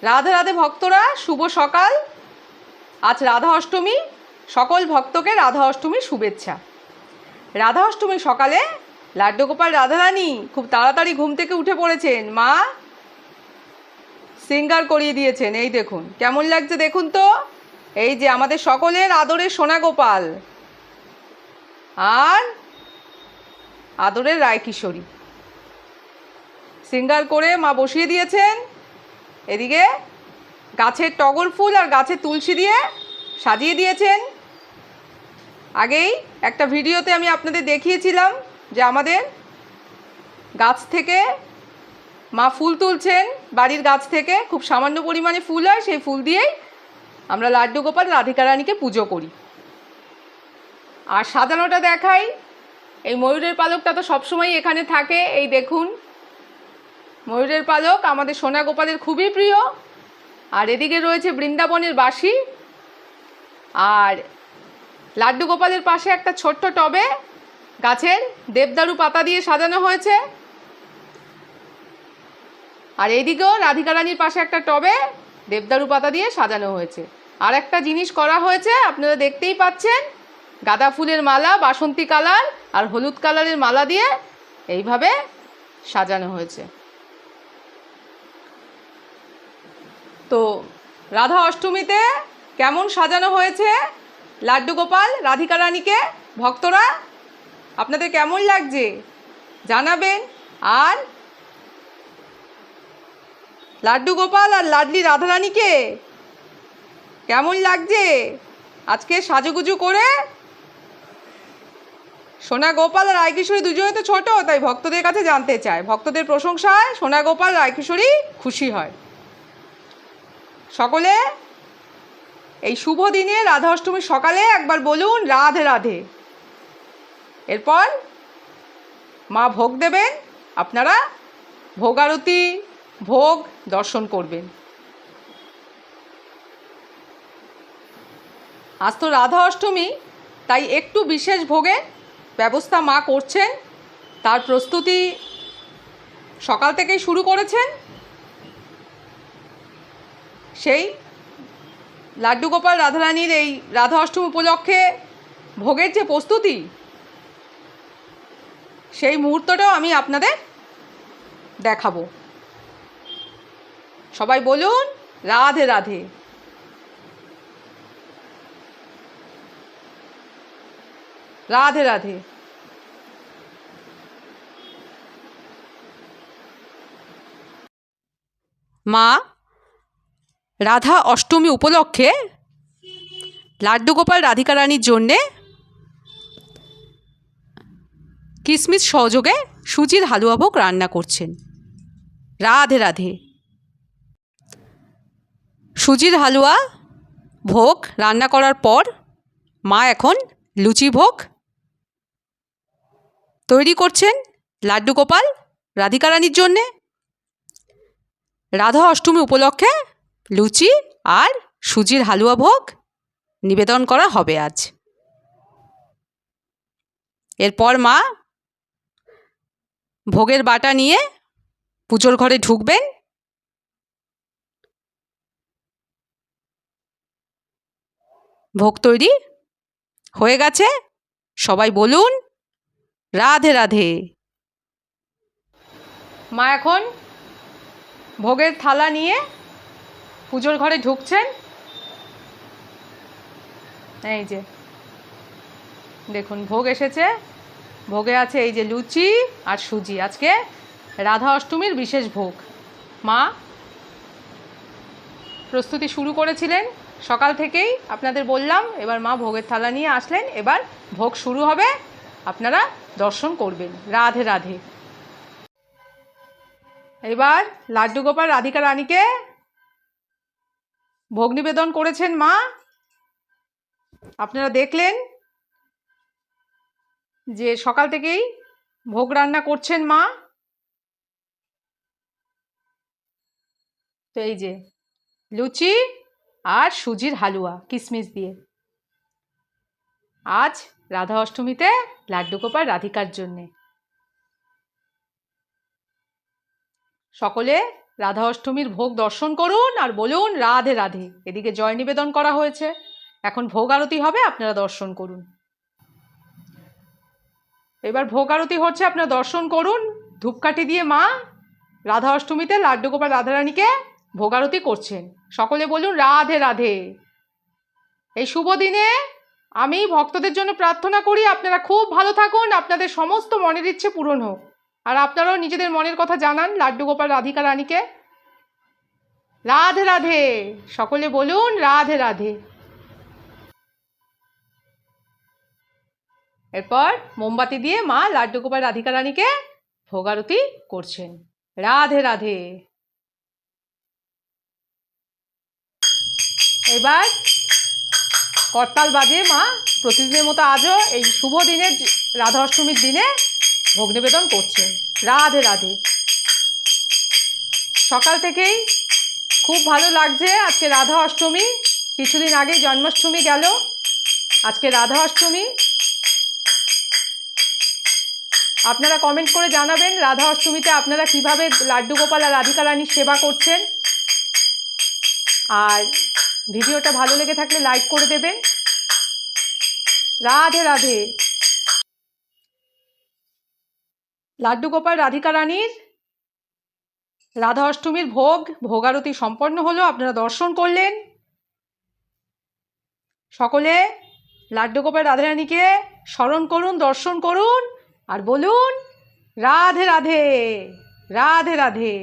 রাধে রাধে ভক্তরা, শুভ সকাল। আজ রাধা অষ্টমী। সকল ভক্তকে রাধা অষ্টমীর শুভেচ্ছা। রাধা অষ্টমীর সকালে লাড্ডু গোপাল রাধারানী খুব তাড়াতাড়ি ঘুম থেকে উঠে পড়েছেন। মা শৃঙ্গার করিয়ে দিয়েছেন। এই দেখুন কেমন লাগছে, দেখুন তো। এই যে আমাদের সকলের আদরের সোনা গোপাল আর আদরের রায়কিশোরী শৃঙ্গার করে মা বসিয়ে দিয়েছেন। এদিকে গাছের টগর ফুল আর গাছের তুলসী দিয়ে সাজিয়ে দিয়েছেন। আগেই একটা ভিডিওতে আমি আপনাদের দেখিয়েছিলাম যে আমাদের গাছ থেকে মা ফুল তুলছেন, বাড়ির গাছ থেকে খুব সামান্য পরিমাণে ফুল হয়, সেই ফুল দিয়েই আমরা লাড্ডু গোপাল রাধিকা রানীকে পুজো করি। আর সাজানোটা দেখাই। এই ময়ূরের পালকটা তো সবসময় এখানে থাকে। এই দেখুন ময়ূরের পালক আমাদের সোনা গোপালের খুবই প্রিয়। আর এদিকে রয়েছে বৃন্দাবনের বাঁশি। আর লাড্ডু গোপালের পাশে একটা ছোট্ট টবে গাছের দেবদারু পাতা দিয়ে সাজানো হয়েছে। আর এইদিকেও রাধিকা রানীর পাশে একটা টবে দেবদারু পাতা দিয়ে সাজানো হয়েছে। আর একটা জিনিস করা হয়েছে, আপনারা দেখতেই পাচ্ছেন, গাঁদা ফুলের মালা, বাসন্তী কালার আর হলুদ কালারের মালা দিয়ে এইভাবে সাজানো হয়েছে। তো রাধা অষ্টমীতে কেমন সাজানো হয়েছে লাড্ডু গোপাল রাধিকা রানীকে ভক্তরা, আপনাদের কেমন লাগছে জানাবেন। আর লাড্ডু গোপাল আর লাডলি রাধারানীকে কেমন লাগছে আজকে সাজুগুজু করে। সোনা গোপাল আর রায়কিশোরী দুজনে তো ছোট, তাই ভক্তদের কাছে জানতে চায়। ভক্তদের প্রশংসায় সোনা গোপাল রায়কিশোরী খুশি হয়। সকলে এই শুভ দিনে রাধা অষ্টমীর সকালে একবার বলুন রাধে রাধে। এরপর মা ভোগ দেবেন, আপনারা ভোগ আরতি ভোগ দর্শন করবেন। আজ তো রাধা অষ্টমী, তাই একটু বিশেষ ভোগের ব্যবস্থা মা করছেন। তার প্রস্তুতি সকাল থেকেই শুরু করেছেন। সেই লাড্ডু গোপাল রাধারানীর এই রাধা অষ্টমী উপলক্ষে ভোগের যে প্রস্তুতি, সেই মুহূর্তটাও আমি আপনাদের দেখাবো। সবাই বলুন রাধে রাধে। রাধে রাধে। মা রাধা অষ্টমী উপলক্ষে লাড্ডু গোপাল রাধিকা রানীর জন্যে কিশমিশ সহযোগে সুজির হালুয়া ভোগ রান্না করছেন। রাধে রাধে। সুজির হালুয়া ভোগ রান্না করার পর মা এখন লুচি ভোগ তৈরি করছেন লাড্ডু গোপাল রাধিকা রানীর জন্যে। রাধা অষ্টমী উপলক্ষে লুচি আর সুজির হালুয়া ভোগ নিবেদন করা হবে আজ। এরপর মা ভোগের বাটা নিয়ে পুজোর ঘরে ঢুকবেন। ভোগ তৈরি হয়ে গেছে। সবাই বলুন রাধে রাধে। মা এখন ভোগের থালা নিয়ে পুজোর ঘরে ঢুকছেন। এই যে দেখুন ভোগ এসেছে। ভোগে আছে এই যে লুচি আর সুজি। আজকে রাধা অষ্টমীর বিশেষ ভোগ। মা প্রস্তুতি শুরু করেছিলেন সকাল থেকেই, আপনাদের বললাম। এবার মা ভোগের থালা নিয়ে আসলেন। এবার ভোগ শুরু হবে, আপনারা দর্শন করবেন। রাধে রাধে। এবার লাড্ডু গোপাল রাধিকা রানীকে ভোগ নিবেদন করেছেন মা। আপনারা দেখলেন যে সকাল থেকেই ভোগ রান্না করছেন মা। তো এই যে লুচি আর সুজির হালুয়া কিশমিশ দিয়ে আজ রাধা অষ্টমীতে লাড্ডু গোপাল রাধিকার জন্যে। সকলে রাধা অষ্টমীর ভোগ দর্শন করুন আর বলুন রাধে রাধে। এদিকে জয় নিবেদন করা হয়েছে, এখন ভোগ আরতি হবে, আপনারা দর্শন করুন। এবার ভোগ আরতি হচ্ছে, আপনারা দর্শন করুন। ধূপকাঠি দিয়ে মা রাধা অষ্টমীতে লাড্ডু গোপাল রাধারানীকে ভোগ আরতি করছেন। সকলে বলুন রাধে রাধে। এই শুভ দিনে আমি ভক্তদের জন্য প্রার্থনা করি আপনারা খুব ভালো থাকুন, আপনাদের সমস্ত মনের ইচ্ছে পূরণ হোক। আর আপনারাও নিজেদের মনের কথা জানান লাড্ডু গোপাল রাধিকা রানীকে। রাধে রাধে। সকলে বলুন রাধে রাধে। এরপর মোমবাতি দিয়ে মা লাড্ডু গোপাল রাধিকা রানীকে ভোগ আরতি করছেন। রাধে রাধে। এবার করতাল বাজে মা প্রতিদিনের মতো আজও এই শুভ দিনে রাধা অষ্টমীর দিনে ভোগ নিবেদন করছেন। রাধে রাধে। সকাল থেকেই খুব ভালো লাগছে। আজকে রাধা অষ্টমী, কিছুদিন আগে জন্মাষ্টমী গেল, আজকে রাধা অষ্টমী। আপনারা কমেন্ট করে জানাবেন রাধা অষ্টমীতে আপনারা কিভাবে লাড্ডু গোপাল আর রাধিকা রানীর সেবা করছেন। আর ভিডিওটা ভালো লেগে থাকলে লাইক করে দেবেন। রাধে রাধে। লাড্ডু গোপাল রাধিকা রানীর রাধা অষ্টমীর ভোগারতি সম্পন্ন হলো, আপনারা দর্শন করলেন। সকলে লাড্ডু গোপাল রাধারানীকে স্মরণ করুন, দর্শন করুন আর বলুন রাধে রাধে। রাধে রাধে।